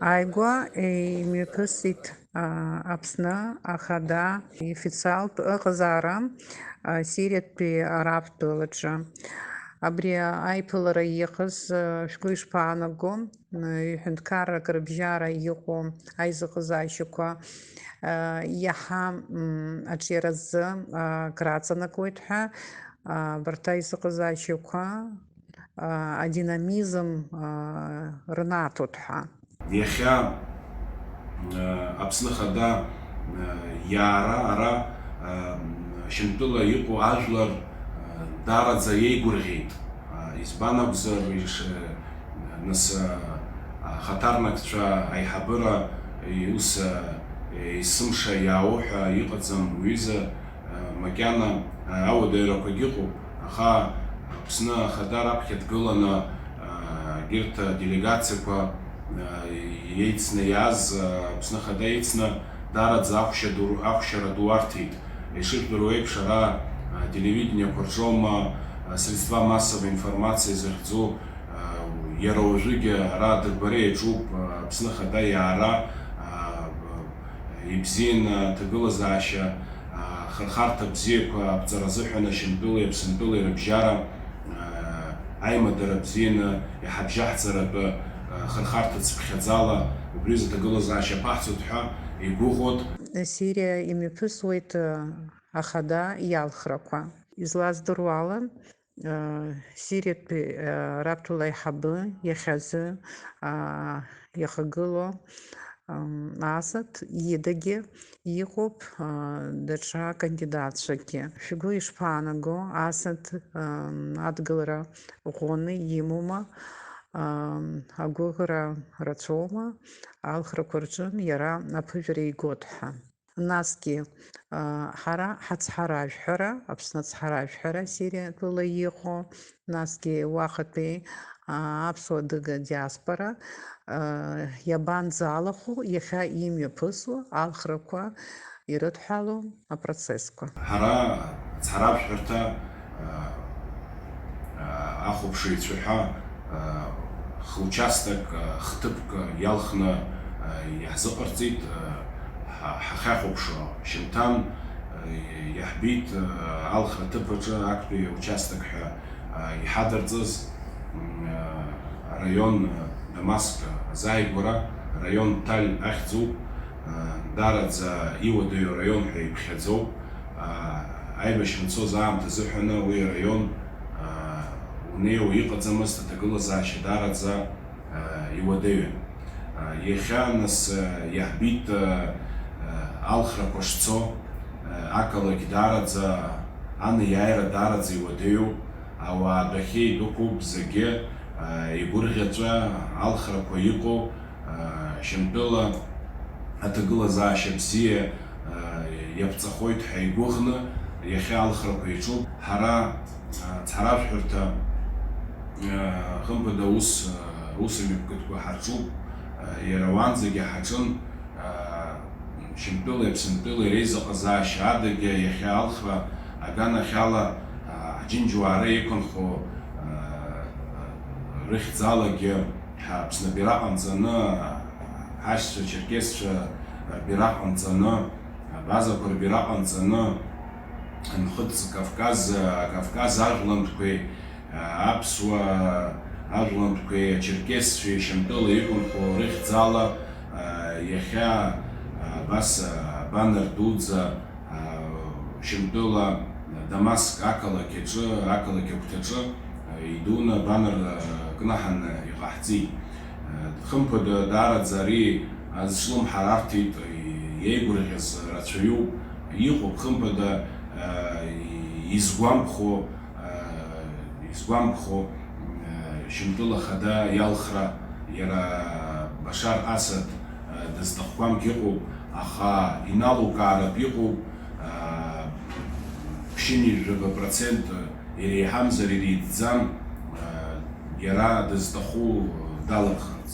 Ааигәа имҩаԥысит Аԥсны Ахада официалтә ыҟазаара Сириатәи Арабтәылаҿы. Абри аиԥылара иҟаз шәгәы ишԥаанаго, ҩ-ҳәынҭқаррак рыбжьара иҟоу аизыҟазаашьақәа иаҳа аҿиаразы краҵанакуеит ҳәа, абарҭ аизыҟазаашьақәа адинамизм рнаҭоит ҳәа. Иахьа Аԥсны Ахада иаара ара Шьамтәыла иҟоу ажәлар даараӡа иеигәырӷьеит. Избан акәзар, нас ахаҭарнакцәа аиҳабыра ус есымша иаау ҳәа иҟаӡам, уҩыза макьана ауадаҩрақәагьы ыҟоуп, аха Аԥсны Ахада раԥхьа дгыланы егьырҭ делегациақәа еицны иааз, Аԥсны Ахада еицны даараӡа ахәшьара ду арҭеит. Ишыжәдыруа еиԥш, ара телевидениақәа рҿоума, средства массовой информации зыхьӡу иара уажәыгьы ара адырбара иаҿуп Аԥсны Ахада иаара ибзианы аҭагылазаашьа ахырхарҭа бзиақәа аԥҵара азыҳәан Шьамтәылеи Аԥсынтәылеи рыбжьара аимадара бзианы иҳабжьаҳҵаратәы хырхарҭа цыԥхьаӡала убри заҭагылазаашьа ԥаҳҵоит ҳәа игәыӷуеит. Сириа имҩаԥысуеит Ахада иалхрақәа. Излаздыруа ала, Сириатәи Арабтәыла аиҳабы иахьазы иахагылоу Асад идагьы иҟоуп даҽа кандидатцәакгьы. Шәгәы ишԥаанаго, Асад адгылара ӷәӷәаны имоума, агәыӷра рацәоума, алхрақәа рҿын иара аԥыжәара игоит ҳәа. Насгьы ҳара ҳацҳаражәҳәара, Аԥсны ацҳаражәҳәара Сириатәыла иҟоу, насгьы уахатәи аԥсуа адыга диаспора иабанӡалахәу иахьа имҩаԥысуа алхрақәа ирыдҳәалоу апроцессқәа. Ҳара ацҳаражәҳәарҭа ахәаԥшыҩцәа ҳәа хучасток, хҭыԥк иалхны иаҳзыҟарҵеит. ҳахьахәаԥшуа шьамҭан иаҳбит алхра ҭыԥаҿы актәи участок ҳәа иҳадырҵаз район Дамаск азааигәара, район Таль ахьӡуп, даараӡа иуадаҩу район ҳәа иԥхьаӡоуп. Аибашьра анцоз аамҭа азыҳәаны уи арайон унеиуа иҟаӡамызт, аҭагылазаашьа даараӡа иуадаҩын. Иахьа нас иаҳбит алхрақәа шцо, ақалақь даараӡа, анеиааира даараӡа иуадаҩуп, ауаа адәахьы идәықәуп, зегьы игәырӷьаҵәа алхрақәа иҟоу, Шьамтәыла аҭагылазаашьа бзиа иаԥҵахоит ҳәа игәыӷны иахьа алхрақәа иҿуп. Ҳара ацҳаражәҳәарҭа хымԥада усмҩаԥгатәқәа ҳарҿуп, иара уанӡагьы ҳаҿын Шьамтәылеи Аԥсынтәылеи реизыҟазаашьа адагьы иахьа алхра аганахьала ҳџьынџьуаара иқәынхо рыхьӡалагьы Аԥсны бираҟ ҟамҵаны, ҳашьцәа, черкесцәа рбираҟ ҟамҵаны, абазақәа рбираҟ ҟамҵаны, Нхыҵ Кавказ ажәлантәқәеи, аԥсуа ажәлантәқәеи, ачеркесцәеи Шьамтәыла иқәынхо рыхьӡала иахьа абас абанар дуӡӡа Шьамтәыла Дамаск ақалақь аҿы, ақалақь агәҭаҿы идуны абанар кнаҳаны иҟаҳҵеит. Хымԥада даараӡа ари азҿлымҳара арҭеит, иеигәырӷьаз рацәаҩуп, иҟоуп хымԥада изгәамԥхо Шьамтәыла Ахада иалхра, иара Башар Асад дызҭахқәамгьы ыҟоуп, аха иналукааратә иҟоуп %% иреиҳамзар иреиҵӡам иара дызҭаху далырхарц.